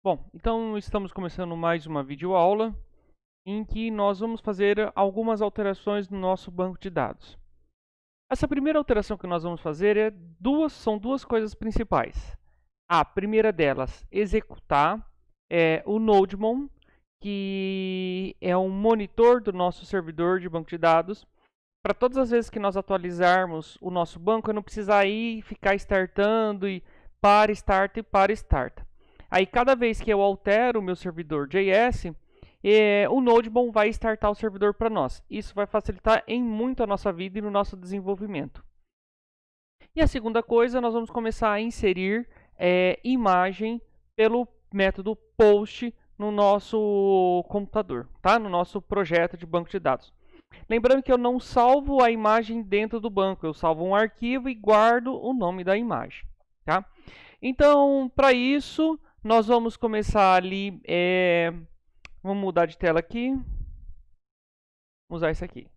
Bom, então estamos começando mais uma videoaula em que nós vamos fazer algumas alterações no nosso banco de dados. Essa primeira alteração que nós vamos fazer são duas coisas principais. A primeira delas, executar o Nodemon, que é um monitor do nosso servidor de banco de dados. Para todas as vezes que nós atualizarmos o nosso banco, eu não precisar ir ficar startando e para start e para start. Aí cada vez que eu altero o meu servidor JS, o Nodemon vai startar o servidor para nós. Isso vai facilitar em muito a nossa vida e no nosso desenvolvimento. E a segunda coisa, nós vamos começar a inserir imagem pelo método post no nosso computador, tá? No nosso projeto de banco de dados. Lembrando que eu não salvo a imagem dentro do banco, eu salvo um arquivo e guardo o nome da imagem, tá? Então, para isso, nós vamos começar ali, vamos mudar de tela aqui, vamos usar isso aqui.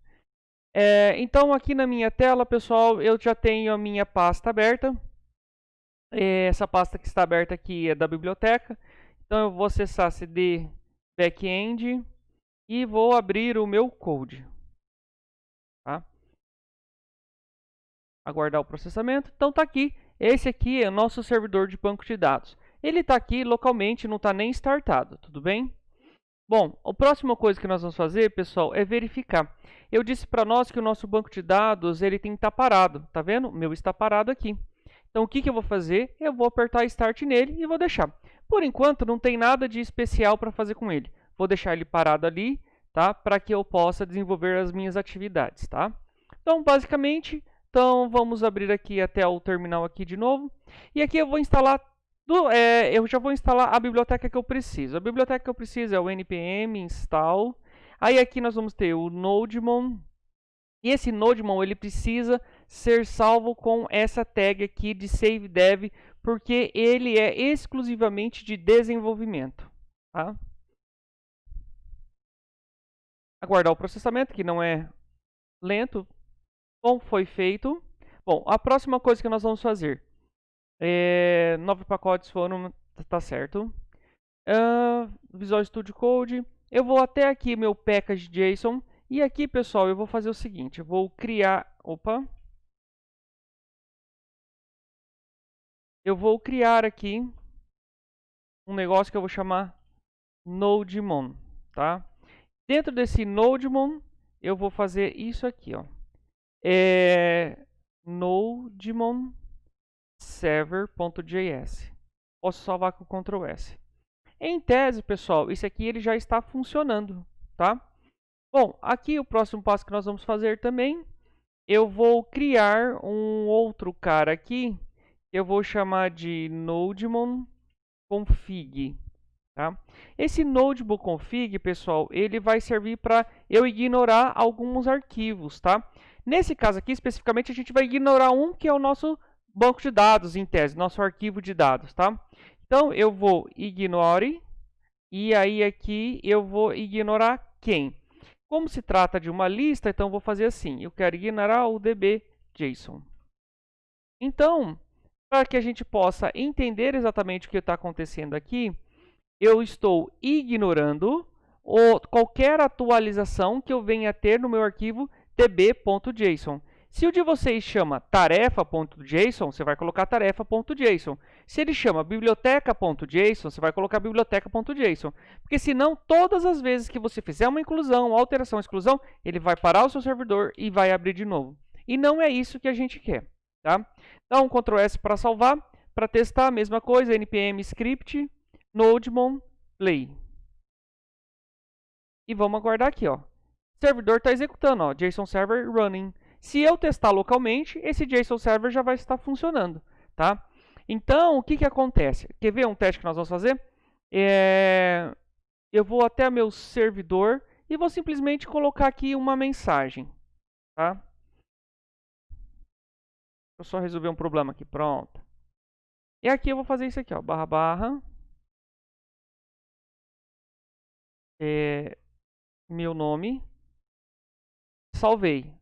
Então, aqui na minha tela, pessoal, eu já tenho a minha pasta aberta. Essa pasta que está aberta aqui é da biblioteca. Então, eu vou acessar cd backend e vou abrir o meu code. Tá? Aguardar o processamento. Então, está aqui. Esse aqui é o nosso servidor de banco de dados. Ele está aqui localmente, não está nem startado, tudo bem? Bom, a próxima coisa que nós vamos fazer, pessoal, é verificar. Eu disse para nós que o nosso banco de dados ele tem que estar parado. Tá vendo? O meu está parado aqui. Então, o que eu vou fazer? Eu vou apertar Start nele e vou deixar. Por enquanto, não tem nada de especial para fazer com ele. Vou deixar ele parado ali, tá? Para que eu possa desenvolver as minhas atividades, tá? Então, basicamente, vamos abrir aqui até o terminal aqui de novo. E aqui eu vou instalar eu já vou instalar a biblioteca que eu preciso. A biblioteca que eu preciso é o npm install. Aí aqui nós vamos ter o Nodemon. E esse Nodemon ele precisa ser salvo com essa tag aqui de save dev, porque ele é exclusivamente de desenvolvimento. Tá? Aguardar o processamento, que não é lento. Bom, foi feito. Bom, a próxima coisa que nós vamos fazer 9 pacotes foram, tá certo. Visual Studio Code. Eu vou até aqui meu package.json. E aqui, pessoal, eu vou fazer o seguinte. Eu vou criar... Opa! Eu vou criar aqui um negócio que eu vou chamar Nodemon, tá? Dentro desse Nodemon, eu vou fazer isso aqui, ó. Nodemon server.js. Posso salvar com Ctrl S. Em tese, pessoal, isso aqui ele já está funcionando, tá? Bom, aqui o próximo passo que nós vamos fazer também, eu vou criar um outro cara aqui, eu vou chamar de Nodemon config, tá? Esse Nodemon config, pessoal, ele vai servir para eu ignorar alguns arquivos, tá? Nesse caso aqui, especificamente, a gente vai ignorar um que é o nosso banco de dados, em tese, nosso arquivo de dados, tá? Então, eu vou ignore, e aí aqui eu vou ignorar quem? Como se trata de uma lista, então eu vou fazer assim, eu quero ignorar o db.json. Então, para que a gente possa entender exatamente o que está acontecendo aqui, eu estou ignorando qualquer atualização que eu venha a ter no meu arquivo db.json. Se o de vocês chama tarefa.json, você vai colocar tarefa.json. Se ele chama biblioteca.json, você vai colocar biblioteca.json. Porque senão, todas as vezes que você fizer uma inclusão, alteração, exclusão, ele vai parar o seu servidor e vai abrir de novo. E não é isso que a gente quer. Tá? Dá um Ctrl S para salvar. Para testar, a mesma coisa, npm script Nodemon play. E vamos aguardar aqui, ó. O servidor está executando, ó, JSON Server running. Se eu testar localmente, esse JSON Server já vai estar funcionando, tá? Então, o que acontece? Quer ver um teste que nós vamos fazer? Eu vou até meu servidor e vou simplesmente colocar aqui uma mensagem, tá? Deixa eu só resolver um problema aqui, pronto. E aqui eu vou fazer isso aqui, ó, // meu nome, salvei.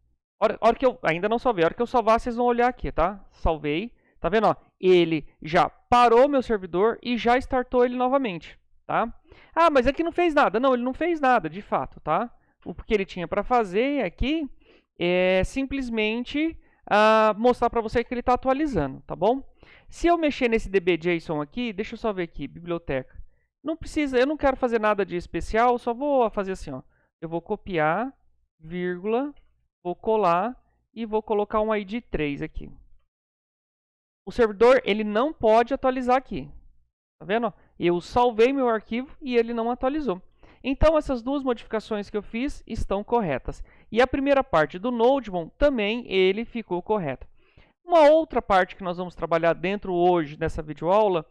Hora que eu ainda não salvei, a hora que eu salvar vocês vão olhar aqui, tá? Salvei, Tá vendo? Ó? Ele já parou meu servidor e já startou ele novamente, tá? Ah, mas aqui não fez nada. Não, ele não fez nada, de fato, tá? O que ele tinha para fazer aqui é simplesmente mostrar para você que ele está atualizando, tá bom? Se eu mexer nesse db.json aqui, deixa eu só ver aqui, biblioteca. Não precisa, eu não quero fazer nada de especial, só vou fazer assim, ó. Eu vou copiar, vírgula, vou colar e vou colocar um ID 3 aqui. O servidor, ele não pode atualizar aqui. Tá vendo? Eu salvei meu arquivo e ele não atualizou. Então, essas duas modificações que eu fiz estão corretas. E a primeira parte do Nodemon também ele ficou correto. Uma outra parte que nós vamos trabalhar dentro hoje dessa videoaula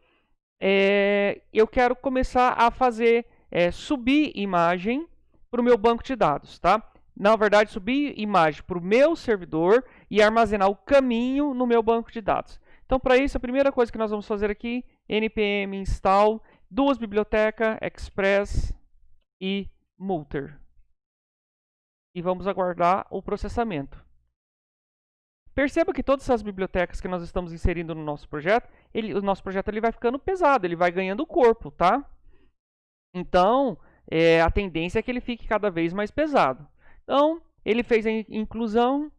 eu quero começar a fazer subir imagem para o meu banco de dados, tá? Na verdade, subir imagem para o meu servidor e armazenar o caminho no meu banco de dados. Então, para isso, a primeira coisa que nós vamos fazer aqui, npm install, duas bibliotecas, express e multer. E vamos aguardar o processamento. Perceba que todas essas bibliotecas que nós estamos inserindo no nosso projeto, o nosso projeto ele vai ficando pesado, ele vai ganhando corpo, tá? Então, a tendência é que ele fique cada vez mais pesado. Então, ele fez a inclusão,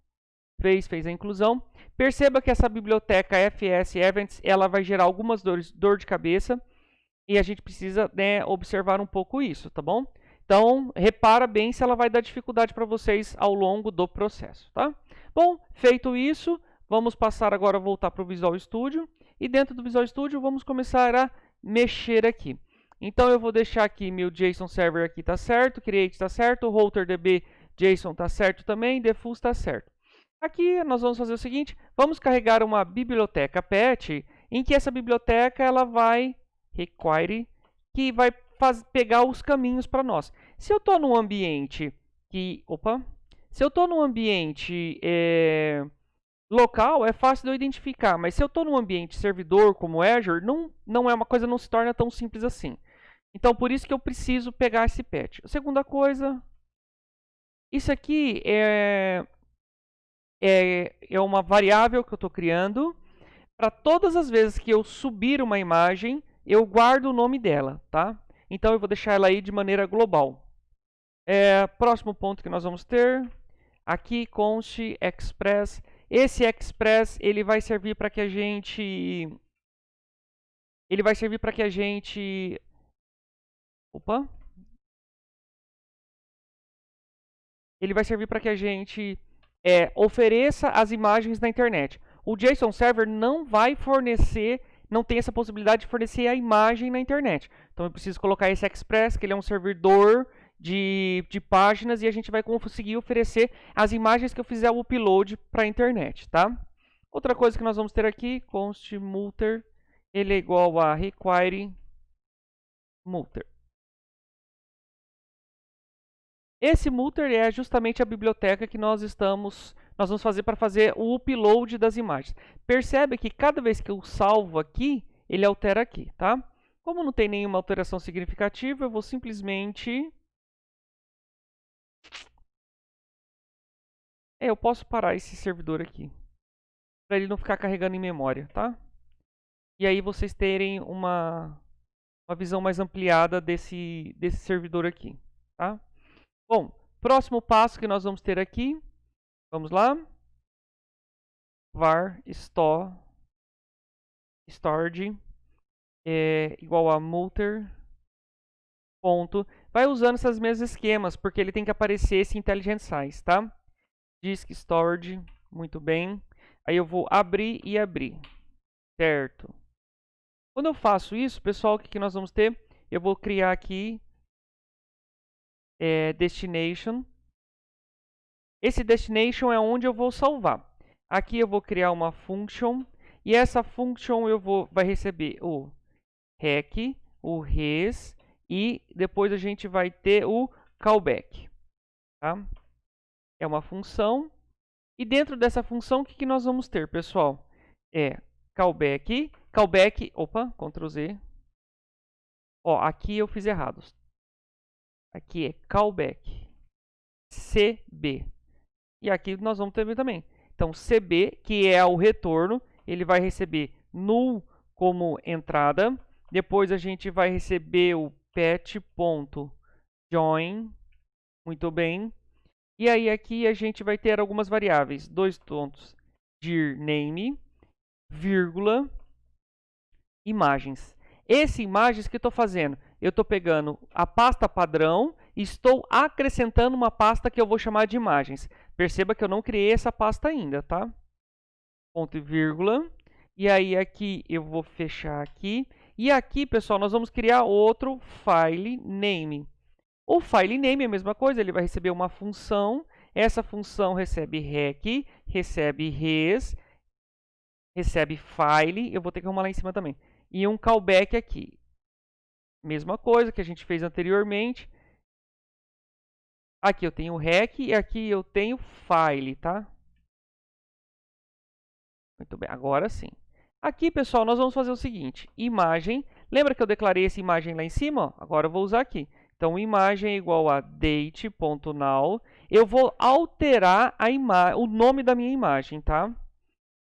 fez a inclusão. Perceba que essa biblioteca FS Events, ela vai gerar algumas dor de cabeça e a gente precisa, né, observar um pouco isso, tá bom? Então, repara bem se ela vai dar dificuldade para vocês ao longo do processo, tá? Bom, feito isso, vamos passar agora a voltar para o Visual Studio. E dentro do Visual Studio, vamos começar a mexer aqui. Então, eu vou deixar aqui meu JSON Server aqui tá certo, Create tá certo, RouterDB JSON tá certo também, Defuse tá certo. Aqui nós vamos fazer o seguinte, vamos carregar uma biblioteca PET, em que essa biblioteca ela vai require, que vai pegar os caminhos para nós. Se eu estou num ambiente se eu estou num ambiente local, é fácil de eu identificar, mas se eu estou num ambiente servidor como Azure, não é uma coisa, não se torna tão simples assim. Então, por isso que eu preciso pegar esse patch. A segunda coisa, isso aqui é uma variável que eu estou criando. Para todas as vezes que eu subir uma imagem, eu guardo o nome dela, tá? Então, eu vou deixar ela aí de maneira global. Próximo ponto que nós vamos ter, aqui const express. Esse express, ele vai servir para que a gente... Ele vai servir para que a gente... Ele vai servir para que a gente ofereça as imagens na internet. O JSON Server não vai fornecer, não tem essa possibilidade de fornecer a imagem na internet. Então eu preciso colocar esse Express, que ele é um servidor de páginas, e a gente vai conseguir oferecer as imagens que eu fizer o upload para a internet, tá? Outra coisa que nós vamos ter aqui, const multer, ele é igual a require multer. Esse multer é justamente a biblioteca que nós vamos fazer para fazer o upload das imagens. Percebe que cada vez que eu salvo aqui, ele altera aqui, tá? Como não tem nenhuma alteração significativa, eu vou simplesmente... eu posso parar esse servidor aqui, para ele não ficar carregando em memória, tá? E aí vocês terem uma visão mais ampliada desse servidor aqui, tá? Bom, próximo passo que nós vamos ter aqui, vamos lá, var storage igual a multer, ponto. Vai usando esses mesmos esquemas, porque ele tem que aparecer esse intelligent size, tá? Disk storage, muito bem. Aí eu vou abrir e abrir, certo? Quando eu faço isso, pessoal, o que nós vamos ter? Eu vou criar aqui destination. Esse destination é onde eu vou salvar. Aqui eu vou criar uma function, e essa function vai receber o rec, o res, e depois a gente vai ter o callback. Tá? É uma função, e dentro dessa função, o que nós vamos ter, pessoal? Callback, Ctrl Z. Aqui eu fiz errado. Aqui é callback, CB. E aqui nós vamos ter também. Então, CB, que é o retorno, ele vai receber null como entrada. Depois a gente vai receber o pet.join. Muito bem. E aí aqui a gente vai ter algumas variáveis. Dois pontos. Dir name, vírgula, imagens. Esse imagens que eu estou fazendo, eu estou pegando a pasta padrão e estou acrescentando uma pasta que eu vou chamar de imagens. Perceba que eu não criei essa pasta ainda, tá? Ponto e vírgula. E aí aqui eu vou fechar aqui. E aqui, pessoal, nós vamos criar outro file name. O file name é a mesma coisa, ele vai receber uma função. Essa função recebe rec, recebe res, recebe file. Eu vou ter que arrumar lá em cima também. E um callback aqui. Mesma coisa que a gente fez anteriormente. Aqui eu tenho rec e aqui eu tenho file, tá? Muito bem, agora sim. Aqui, pessoal, nós vamos fazer o seguinte. Imagem. Lembra que eu declarei essa imagem lá em cima? Agora eu vou usar aqui. Então, imagem é igual a date.now. Eu vou alterar o nome da minha imagem, tá?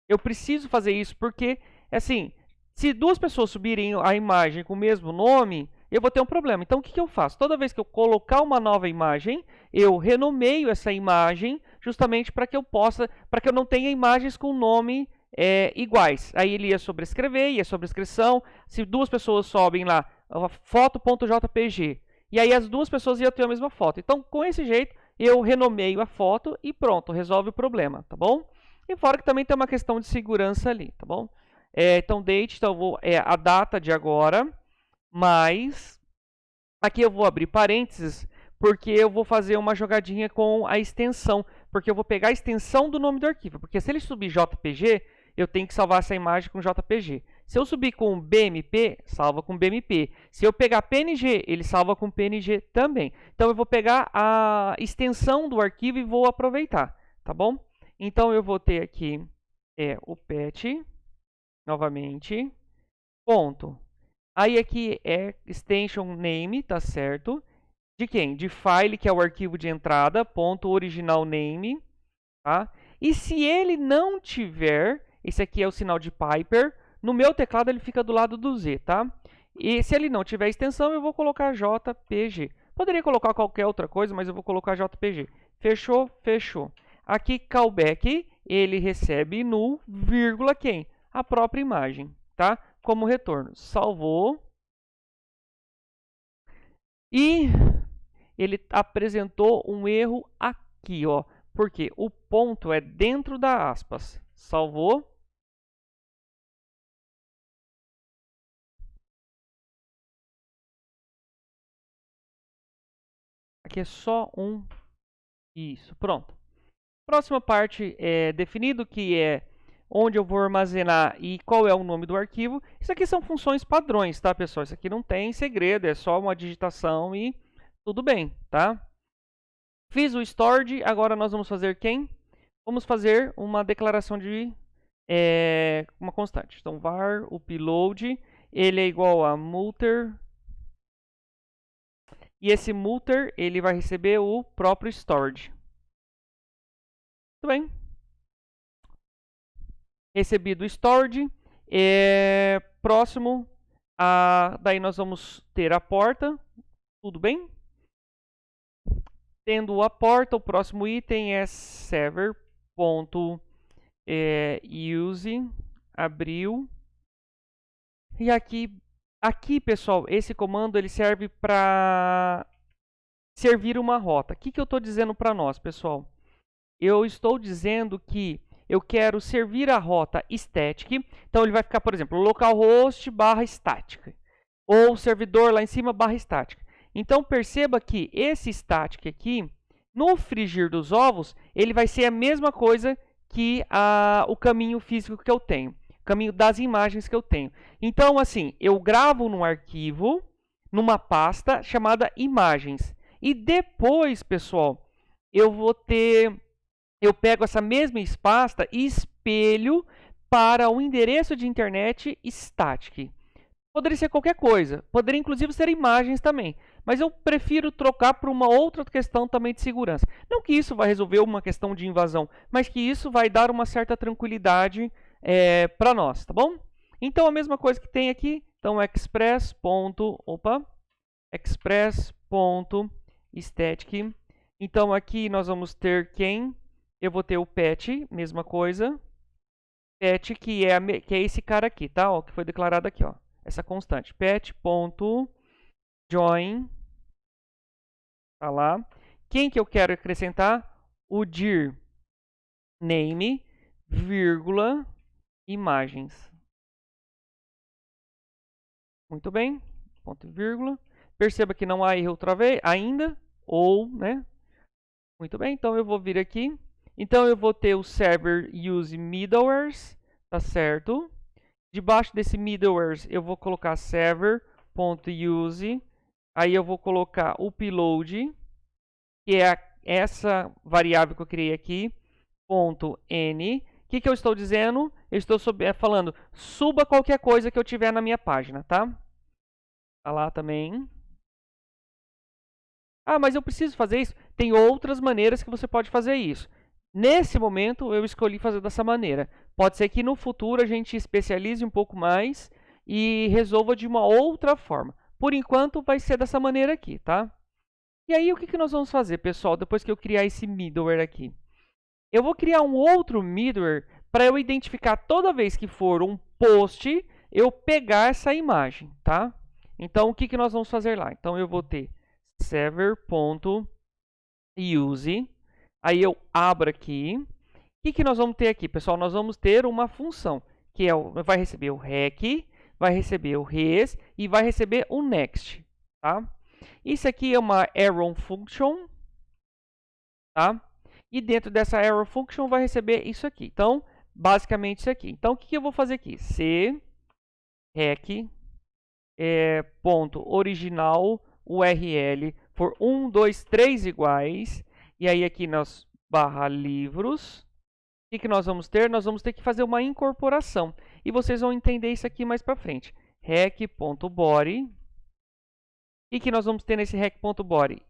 Eu preciso fazer isso porque, assim, se duas pessoas subirem a imagem com o mesmo nome, eu vou ter um problema. Então, o que eu faço? Toda vez que eu colocar uma nova imagem, eu renomeio essa imagem justamente para que eu não tenha imagens com nome iguais. Aí ele ia sobrescrever, ia sobrescrição. Se duas pessoas sobem lá, foto.jpg, e aí as duas pessoas iam ter a mesma foto. Então, com esse jeito, eu renomeio a foto e pronto, resolve o problema, tá bom? E fora que também tem uma questão de segurança ali, tá bom? Então, date, então a data de agora, mas aqui eu vou abrir parênteses, porque eu vou fazer uma jogadinha com a extensão, porque eu vou pegar a extensão do nome do arquivo, porque se ele subir JPG, eu tenho que salvar essa imagem com JPG. Se eu subir com BMP, salva com BMP. Se eu pegar PNG, ele salva com PNG também. Então, eu vou pegar a extensão do arquivo e vou aproveitar, tá bom? Então, eu vou ter aqui o pet, novamente, ponto. Aí aqui é extension name, tá certo? De quem? De file, que é o arquivo de entrada, ponto original name, tá? E se ele não tiver, esse aqui é o sinal de Piper, no meu teclado ele fica do lado do Z, tá? E se ele não tiver extensão, eu vou colocar JPG. Poderia colocar qualquer outra coisa, mas eu vou colocar JPG. Fechou? Fechou. Aqui, callback, ele recebe null, vírgula, quem? A própria imagem, tá? Como retorno. Salvou. E ele apresentou um erro aqui, ó. Porque o ponto é dentro da aspas. Salvou. Aqui é só um. Isso, pronto. Próxima parte é definido, que é onde eu vou armazenar e qual é o nome do arquivo. Isso aqui são funções padrões, tá, pessoal? Isso aqui não tem segredo, é só uma digitação e tudo bem, tá? Fiz o stored, agora nós vamos fazer quem? Vamos fazer uma declaração de uma constante. Então, var upload, ele é igual a multer. E esse multer, ele vai receber o próprio storage. Muito bem. Recebido o storage. Próximo, daí nós vamos ter a porta. Tudo bem? Tendo a porta, o próximo item é server.use, abriu. E aqui, pessoal, esse comando ele serve para servir uma rota. O que eu estou dizendo para nós, pessoal? Eu estou dizendo que eu quero servir a rota static. Então, ele vai ficar, por exemplo, localhost barra static. Ou servidor lá em cima barra static. Então, perceba que esse static aqui, no frigir dos ovos, ele vai ser a mesma coisa que o caminho físico que eu tenho. Caminho das imagens que eu tenho. Então, assim, eu gravo num arquivo, numa pasta chamada imagens. E depois, pessoal, eu pego essa mesma pasta e espelho para um endereço de internet static. Poderia ser qualquer coisa, poderia inclusive ser imagens também, mas eu prefiro trocar por uma outra questão também de segurança. Não que isso vai resolver uma questão de invasão, mas que isso vai dar uma certa tranquilidade para nós, tá bom? Então, a mesma coisa que tem aqui. Então, express.static. Então, aqui nós vamos ter quem? Eu vou ter o pet, mesma coisa. Pet, que é esse cara aqui, tá? Ó, que foi declarado aqui, ó. Essa constante. Pet.join. Tá lá. Quem que eu quero acrescentar? O dir name, vírgula, imagens. Muito bem. Ponto e vírgula. Perceba que não há erro outra vez, ainda. Ou, né? Muito bem. Então, eu vou vir aqui. Então, eu vou ter o server use middlewares. Tá certo? Debaixo desse middlewares, eu vou colocar server.use. Aí, eu vou colocar o payload, que é essa variável que eu criei aqui, .n. O que eu estou dizendo? Eu estou falando, suba qualquer coisa que eu tiver na minha página, tá? Tá lá também. Ah, mas eu preciso fazer isso? Tem outras maneiras que você pode fazer isso. Nesse momento, eu escolhi fazer dessa maneira. Pode ser que no futuro a gente especialize um pouco mais e resolva de uma outra forma. Por enquanto, vai ser dessa maneira aqui, tá? E aí, o que nós vamos fazer, pessoal, depois que eu criar esse middleware aqui? Eu vou criar um outro middleware para eu identificar toda vez que for um post, eu pegar essa imagem, tá? Então, o que nós vamos fazer lá? Então, eu vou ter server.use. Aí, eu abro aqui. O que nós vamos ter aqui, pessoal? Nós vamos ter uma função, que vai receber o rec, vai receber o res e vai receber o next, tá? Isso aqui é uma arrow function, tá? E dentro dessa arrow function vai receber isso aqui. Então, basicamente isso aqui. Então, o que eu vou fazer aqui? rec ponto original URL for 1, 2, 3 iguais. E aí aqui nós barra livros. O que nós vamos ter? Nós vamos ter que fazer uma incorporação. E vocês vão entender isso aqui mais para frente. rec.body. O que nós vamos ter nesse rec.body?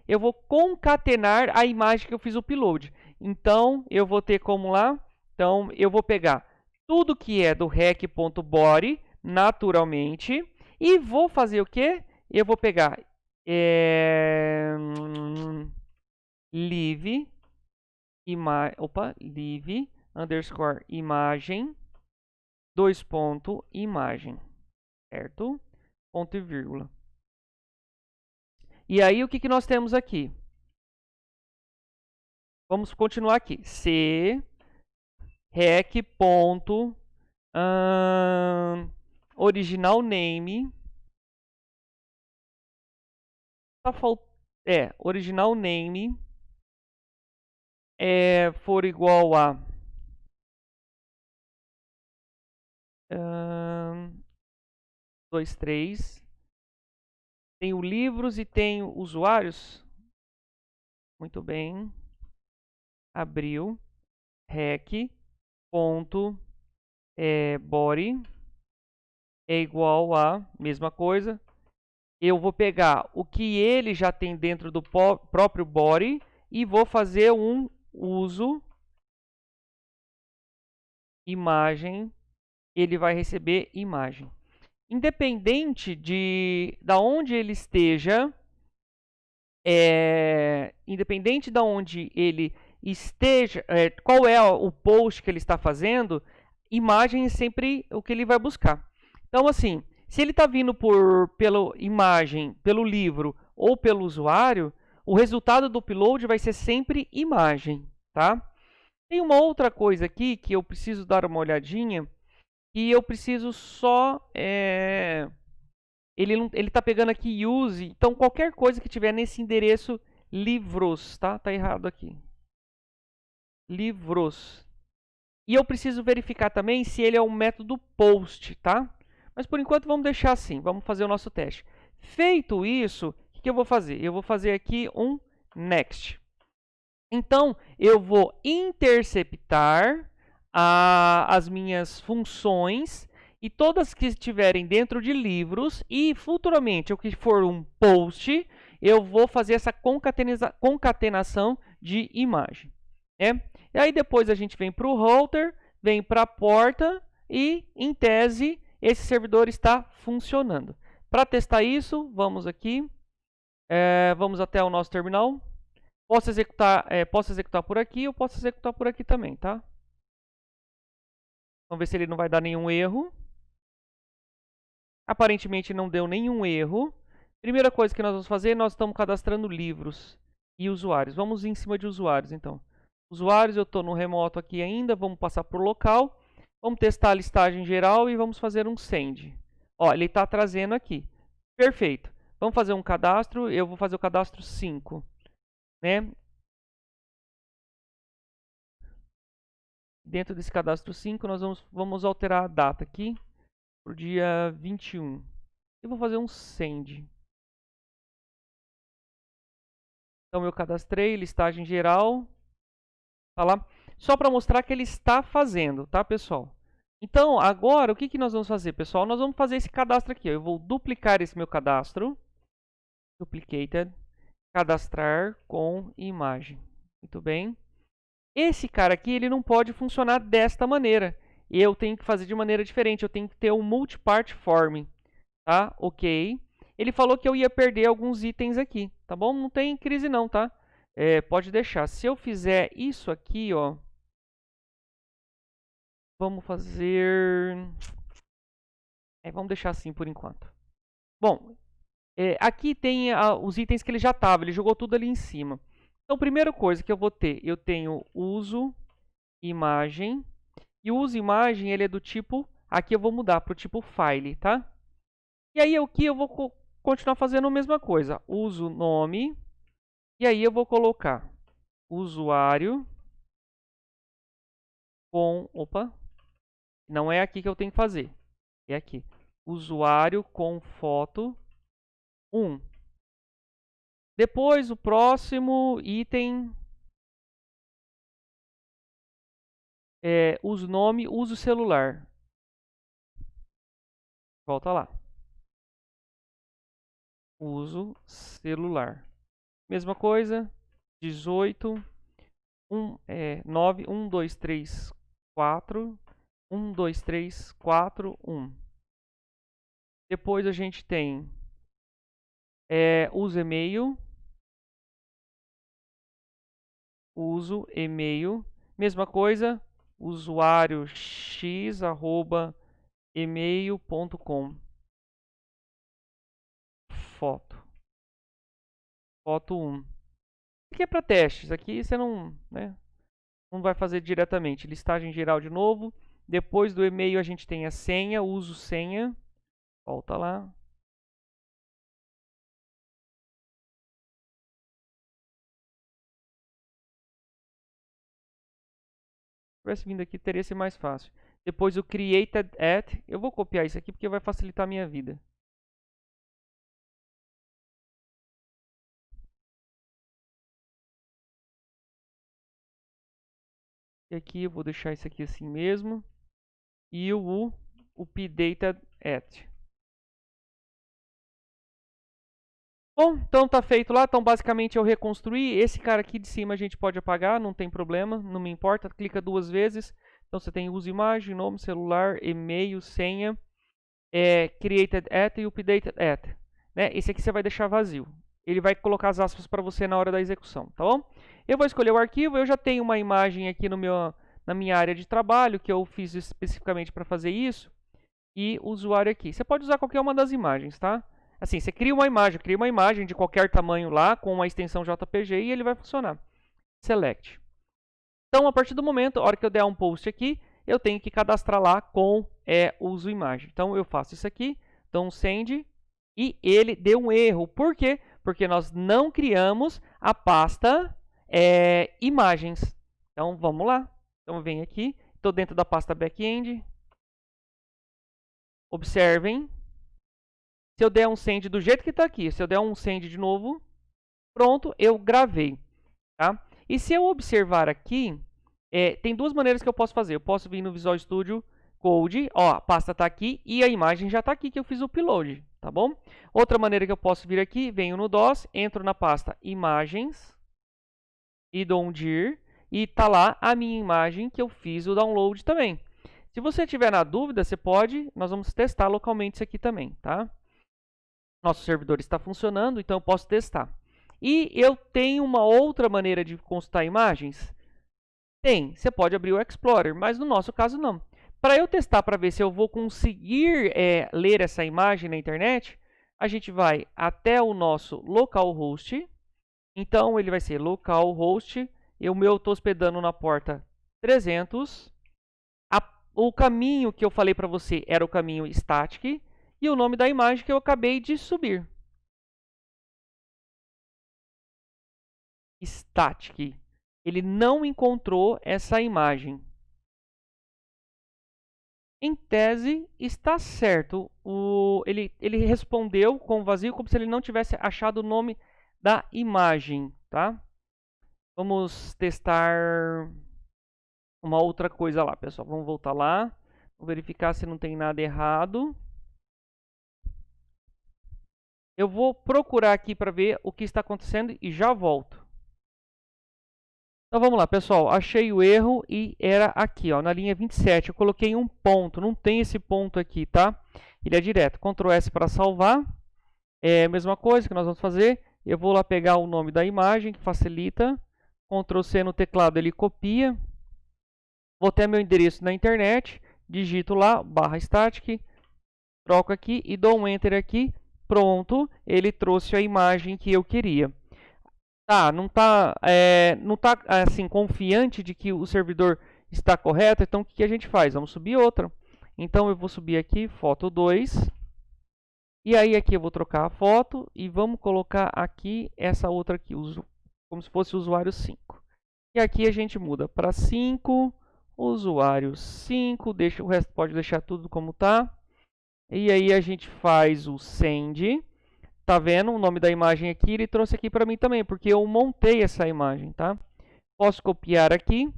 Eu vou concatenar a imagem que eu fiz o upload. Então, eu vou ter como lá? Então, eu vou pegar tudo que é do rec.body, naturalmente, e vou fazer o quê? Eu vou pegar live underscore imagem, imagem, certo? Ponto e vírgula. E aí, o que nós temos aqui? Vamos continuar aqui. rec. Original name. Original name for igual a 2, 3. Tem o livros e tem usuários. Muito bem. Abriu. Rec.body é igual a mesma coisa. Eu vou pegar o que ele já tem dentro do próprio body e vou fazer um uso imagem. Ele vai receber imagem. Independente de onde ele esteja, independente de onde ele esteja, qual é o post que ele está fazendo, imagem é sempre o que ele vai buscar. Então, assim, se ele está vindo pela imagem, pelo livro ou pelo usuário, o resultado do upload vai ser sempre imagem, tá? Tem uma outra coisa aqui que eu preciso dar uma olhadinha. E eu preciso só... ele está pegando aqui use. Então, qualquer coisa que tiver nesse endereço livros, tá? Tá errado aqui. Livros. E eu preciso verificar também se ele é um método post, tá? Mas, por enquanto, vamos deixar assim. Vamos fazer o nosso teste. Feito isso, o que eu vou fazer? Eu vou fazer aqui um next. Então, eu vou interceptar as minhas funções e todas que estiverem dentro de livros e futuramente o que for um post, eu vou fazer essa concatenação de imagem. E aí depois a gente vem para o router, vem para a porta e, em tese, esse servidor está funcionando. Para testar isso, vamos aqui, vamos até o nosso terminal. Posso executar por aqui, eu posso executar por aqui também, tá? Vamos ver se ele não vai dar nenhum erro. Aparentemente não deu nenhum erro. Primeira coisa que nós vamos fazer, nós estamos cadastrando livros e usuários. Vamos em cima de usuários, então. Usuários, eu estou no remoto aqui ainda, vamos passar por local. Vamos testar a listagem geral e vamos fazer um send. Ó, ele está trazendo aqui. Perfeito. Vamos fazer um cadastro, eu vou fazer o cadastro 5. Né? Dentro desse cadastro 5, nós vamos alterar a data aqui para o dia 21. Eu vou fazer um send. Então, eu cadastrei, listagem geral. Tá lá. Só para mostrar que ele está fazendo, tá, pessoal? Então, agora, o que nós vamos fazer, pessoal? Nós vamos fazer esse cadastro aqui. Ó. Eu vou duplicar esse meu cadastro. Duplicated. Cadastrar com imagem. Muito bem. Esse cara aqui, ele não pode funcionar desta maneira. Eu tenho que fazer de maneira diferente. Eu tenho que ter um multipart form. Tá? Ok. Ele falou que eu ia perder alguns itens aqui. Tá bom? Não tem crise não, tá? Pode deixar. Se eu fizer isso aqui, ó. Vamos fazer... vamos deixar assim por enquanto. Bom, aqui tem os itens que ele já estava. Ele jogou tudo ali em cima. Então, primeira coisa que eu vou ter, eu tenho uso imagem. E o uso imagem, ele é do tipo... Aqui eu vou mudar para o tipo file, tá? E aí aqui eu vou continuar fazendo a mesma coisa. Uso nome. E aí eu vou colocar usuário com... Opa! Não é aqui que eu tenho que fazer. É aqui. Usuário com foto 1. Depois, o próximo item é uso nome, uso celular. Volta lá. Uso celular. Mesma coisa. 18. 9, 1, 2, 3, 4. 1, 2, 3, 4, 1. Depois a gente tem uso e-mail. Uso e-mail. Mesma coisa. Usuário x@email.com. Foto. Foto 1. Isso aqui é para testes. Aqui você não vai fazer diretamente. Listagem geral de novo. Depois do e-mail a gente tem a senha. Uso senha. Volta lá. Se tivesse vindo aqui, teria sido mais fácil. Depois o created at. Eu vou copiar isso aqui porque vai facilitar a minha vida. E aqui eu vou deixar isso aqui assim mesmo. E o updated at. Bom, então tá feito lá. Então basicamente eu reconstruí. Esse cara aqui de cima a gente pode apagar, não tem problema, não me importa. Clica 2 vezes. Então você tem uso imagem, nome, celular, e-mail, senha, created at e updated at. Né? Esse aqui você vai deixar vazio. Ele vai colocar as aspas para você na hora da execução, tá bom? Eu vou escolher o arquivo. Eu já tenho uma imagem aqui na minha área de trabalho que eu fiz especificamente para fazer isso. E o usuário aqui. Você pode usar qualquer uma das imagens, tá? Assim, você cria uma imagem de qualquer tamanho lá, com uma extensão JPG e ele vai funcionar. Select. Então, a partir do momento, a hora que eu der um post aqui, eu tenho que cadastrar lá com uso imagem. Então, eu faço isso aqui, dou um send e ele deu um erro. Por quê? Porque nós não criamos a pasta imagens. Então, vamos lá. Então, eu venho aqui, estou dentro da pasta backend. Observem. Se eu der um send do jeito que está aqui, se eu der um send de novo, pronto, eu gravei. Tá? E se eu observar aqui, tem duas maneiras que eu posso fazer. Eu posso vir no Visual Studio Code, ó, a pasta está aqui e a imagem já está aqui que eu fiz o upload, tá bom? Outra maneira que eu posso vir aqui, venho no DOS, entro na pasta Imagens e dou um dir. e tá lá a minha imagem que eu fiz o download também. Se você tiver na dúvida, você pode, nós vamos testar localmente isso aqui também, tá? Nosso servidor está funcionando, então eu posso testar. E eu tenho uma outra maneira de consultar imagens? Tem, você pode abrir o Explorer, mas no nosso caso não. Para eu testar para ver se eu vou conseguir ler essa imagem na internet, a gente vai até o nosso localhost. Então ele vai ser localhost. O meu estou hospedando na porta 300. O caminho que eu falei para você era o caminho static. E o nome da imagem que eu acabei de subir. Static. Ele não encontrou essa imagem. Em tese, está certo. Ele respondeu com vazio como se ele não tivesse achado o nome da imagem, tá? Vamos testar uma outra coisa lá, pessoal. Vamos voltar lá. Vou verificar se não tem nada errado. Eu vou procurar aqui para ver o que está acontecendo e já volto. Então vamos lá, pessoal. Achei o erro e era aqui, ó, na linha 27. Eu coloquei um ponto, não tem esse ponto aqui, tá? Ele é direto. Ctrl S para salvar. É a mesma coisa que nós vamos fazer. Eu vou lá pegar o nome da imagem, que facilita. Ctrl C no teclado, ele copia. Vou até meu endereço na internet. Digito lá, /static. Troco aqui e dou um Enter aqui. Pronto, ele trouxe a imagem que eu queria. Tá, não tá assim, confiante de que o servidor está correto, então o que a gente faz? Vamos subir outra. Então eu vou subir aqui, foto 2. E aí aqui eu vou trocar a foto e vamos colocar aqui essa outra aqui, como se fosse o usuário 5. E aqui a gente muda para 5, usuário 5, o resto pode deixar tudo como está. E aí a gente faz o send. Tá vendo o nome da imagem aqui? Ele trouxe aqui para mim também, porque eu montei essa imagem, tá? Posso copiar aqui.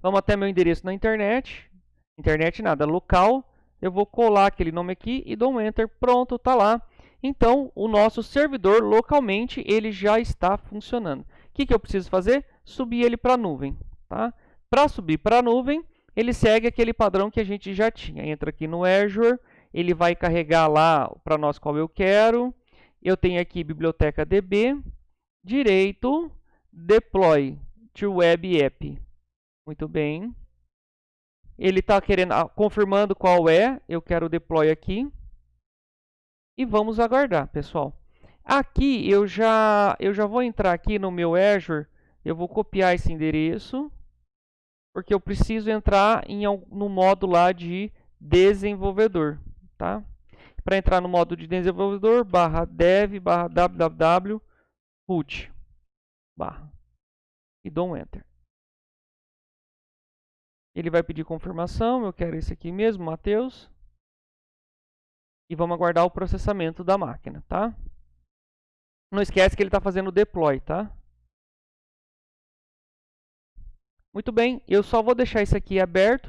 Vamos até meu endereço na internet. Internet nada, local. Eu vou colar aquele nome aqui e dou um Enter. Pronto, tá lá. Então, o nosso servidor localmente, ele já está funcionando. O que eu preciso fazer? Subir ele para a nuvem, tá? Para subir para a nuvem, ele segue aquele padrão que a gente já tinha. Entra aqui no Azure. Ele vai carregar lá para nós qual eu quero. Eu tenho aqui biblioteca DB, direito, deploy to web app. Muito bem. Ele está confirmando qual é. Eu quero deploy aqui. E vamos aguardar, pessoal. Aqui eu já vou entrar aqui no meu Azure. Eu vou copiar esse endereço, porque eu preciso entrar no modo lá de desenvolvedor. Tá? Para entrar no modo de desenvolvedor, /dev /www root e dou um Enter. Ele vai pedir confirmação, eu quero esse aqui mesmo, Matheus. E vamos aguardar o processamento da máquina, tá? Não esquece que ele está fazendo o deploy, tá? Muito bem, eu só vou deixar isso aqui aberto,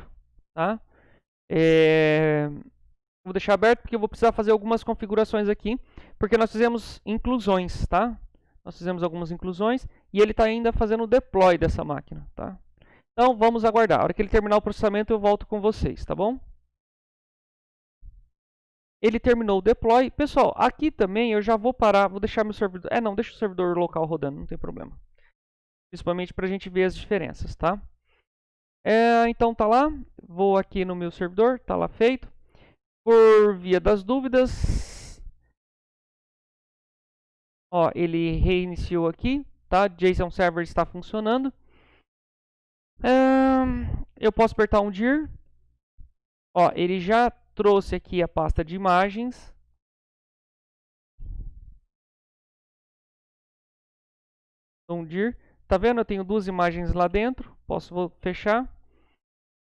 tá? Vou deixar aberto porque eu vou precisar fazer algumas configurações aqui, porque nós fizemos inclusões, tá? Nós fizemos algumas inclusões e ele está ainda fazendo o deploy dessa máquina, tá? Então vamos aguardar. A hora que ele terminar o processamento eu volto com vocês, tá bom? Ele terminou o deploy. Pessoal, aqui também eu já vou parar, vou deixar meu servidor... não, deixa o servidor local rodando, não tem problema. Principalmente para a gente ver as diferenças, tá? Então tá lá, vou aqui no meu servidor, tá lá feito. Por via das dúvidas, ó, ele reiniciou aqui, tá? JSON Server está funcionando. Eu posso apertar um dir. Ó, ele já trouxe aqui a pasta de imagens. Um dir. Tá vendo? Eu tenho duas imagens lá dentro. Posso fechar.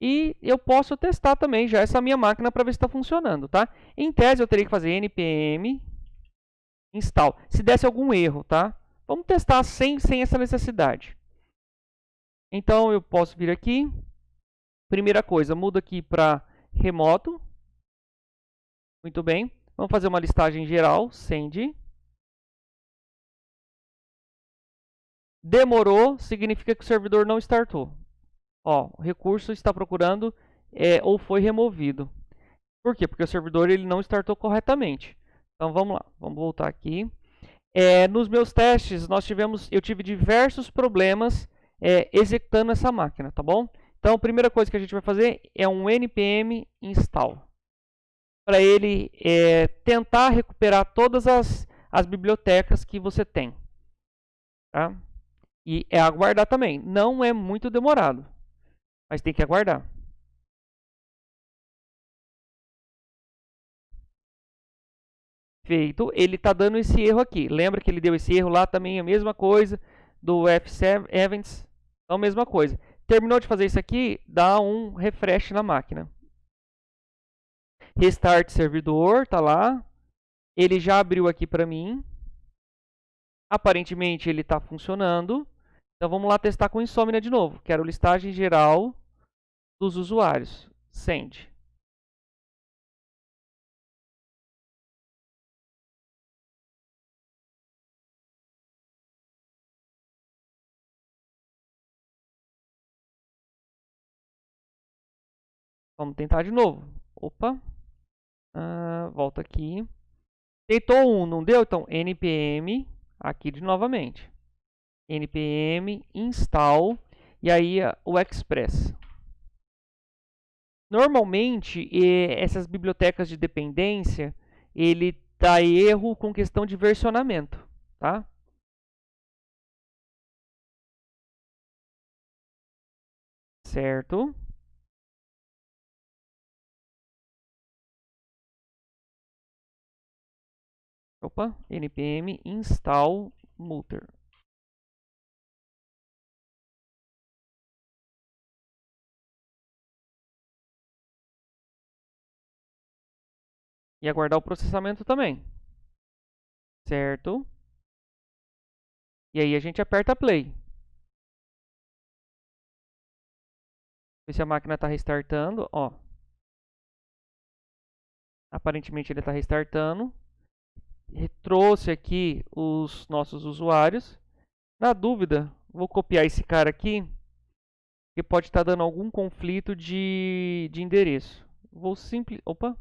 E eu posso testar também já essa minha máquina para ver se está funcionando, tá? Em tese eu teria que fazer npm install. Se desse algum erro, tá? Vamos testar sem essa necessidade. Então eu posso vir aqui. Primeira coisa, muda aqui para remoto. Muito bem. Vamos fazer uma listagem geral, send. Demorou, significa que o servidor não startou. Ó, o recurso está procurando ou foi removido. Por quê? Porque o servidor ele não startou corretamente. Então vamos lá, vamos voltar aqui. Nos meus testes, eu tive diversos problemas executando essa máquina, tá bom? Então a primeira coisa que a gente vai fazer é um npm install. Para ele tentar recuperar todas as bibliotecas que você tem. Tá? E aguardar também. Não é muito demorado, mas tem que aguardar. Feito, ele está dando esse erro aqui. Lembra que ele deu esse erro lá também, a mesma coisa do F7 Events, então a mesma coisa. Terminou de fazer isso aqui, dá um refresh na máquina. Restart servidor, tá lá. Ele já abriu aqui para mim. Aparentemente ele está funcionando. Então vamos lá testar com Insomnia de novo. Quero listagem geral dos usuários. Send. Vamos tentar de novo. Opa. Volta aqui. Tentou não deu? Então npm, aqui de novamente. npm install e aí o express. Normalmente, essas bibliotecas de dependência, ele dá erro com questão de versionamento, tá? Certo. Opa, npm install mutter. E aguardar o processamento também. Certo. E aí a gente aperta play. Ver se a máquina está restartando, ó. Aparentemente ele está restartando. Trouxe aqui os nossos usuários. Na dúvida, vou copiar esse cara aqui, que pode estar dando algum conflito de endereço. Vou simplesmente... Opa!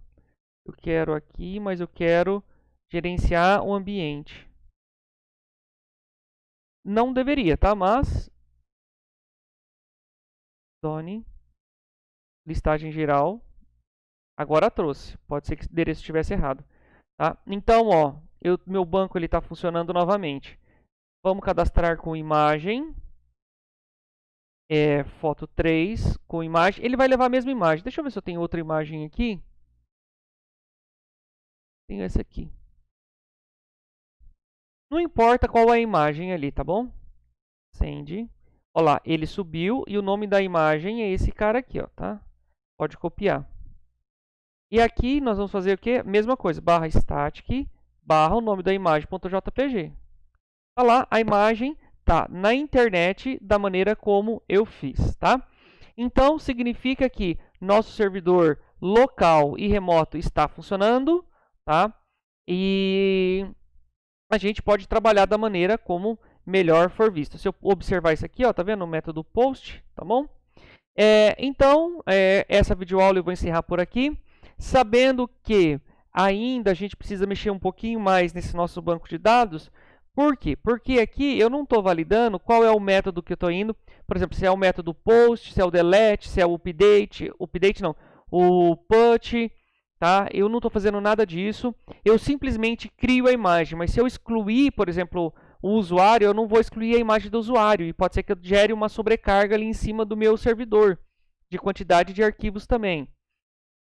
Eu quero aqui, mas eu quero gerenciar o ambiente. Não deveria, tá? Mas... Done. Listagem geral. Agora trouxe. Pode ser que o endereço estivesse errado. Tá? Então, ó, meu banco está funcionando novamente. Vamos cadastrar com imagem. Foto 3 com imagem. Ele vai levar a mesma imagem. Deixa eu ver se eu tenho outra imagem aqui. Tenho essa aqui. Não importa qual é a imagem ali, tá bom? Send. Olha lá, ele subiu e o nome da imagem é esse cara aqui, ó, tá? Pode copiar. E aqui nós vamos fazer o quê? Mesma coisa, barra static, barra o nome da imagem.jpg. Olha lá, a imagem tá na internet da maneira como eu fiz, tá? Então, significa que nosso servidor local e remoto está funcionando, tá? E a gente pode trabalhar da maneira como melhor for visto. Se eu observar isso aqui, ó, tá vendo o método post, tá bom? Então, essa videoaula eu vou encerrar por aqui, sabendo que ainda a gente precisa mexer um pouquinho mais nesse nosso banco de dados. Por quê? Porque aqui eu não estou validando qual é o método que eu estou indo. Por exemplo, se é o método post, se é o delete, se é o update não, o put, tá? Eu não estou fazendo nada disso. Eu simplesmente crio a imagem, mas se eu excluir, por exemplo, o usuário, eu não vou excluir a imagem do usuário. E pode ser que eu gere uma sobrecarga ali em cima do meu servidor, de quantidade de arquivos também.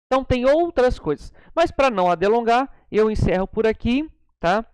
Então, tem outras coisas. Mas, para não adelongar, eu encerro por aqui, tá?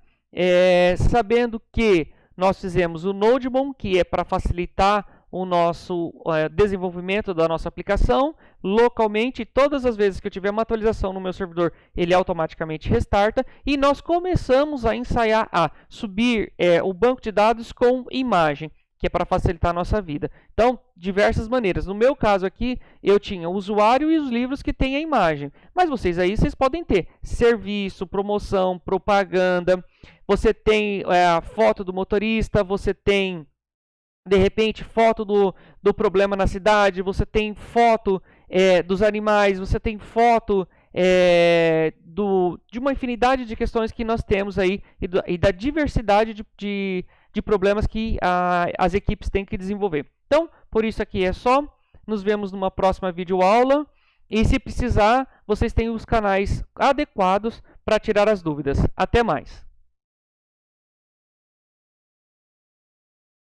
Sabendo que nós fizemos o Nodemon, que é para facilitar o nosso desenvolvimento da nossa aplicação localmente. Todas as vezes que eu tiver uma atualização no meu servidor, ele automaticamente restarta. E nós começamos a ensaiar a subir o banco de dados com imagem, que é para facilitar a nossa vida. Então, diversas maneiras. No meu caso aqui, eu tinha o usuário e os livros que têm a imagem. Mas vocês podem ter serviço, promoção, propaganda. Você tem a foto do motorista, você tem de repente, foto do problema na cidade, você tem foto dos animais, você tem foto de uma infinidade de questões que nós temos aí e da diversidade de problemas que as equipes têm que desenvolver. Então, por isso aqui é só. Nos vemos numa próxima videoaula. E se precisar, vocês têm os canais adequados para tirar as dúvidas. Até mais!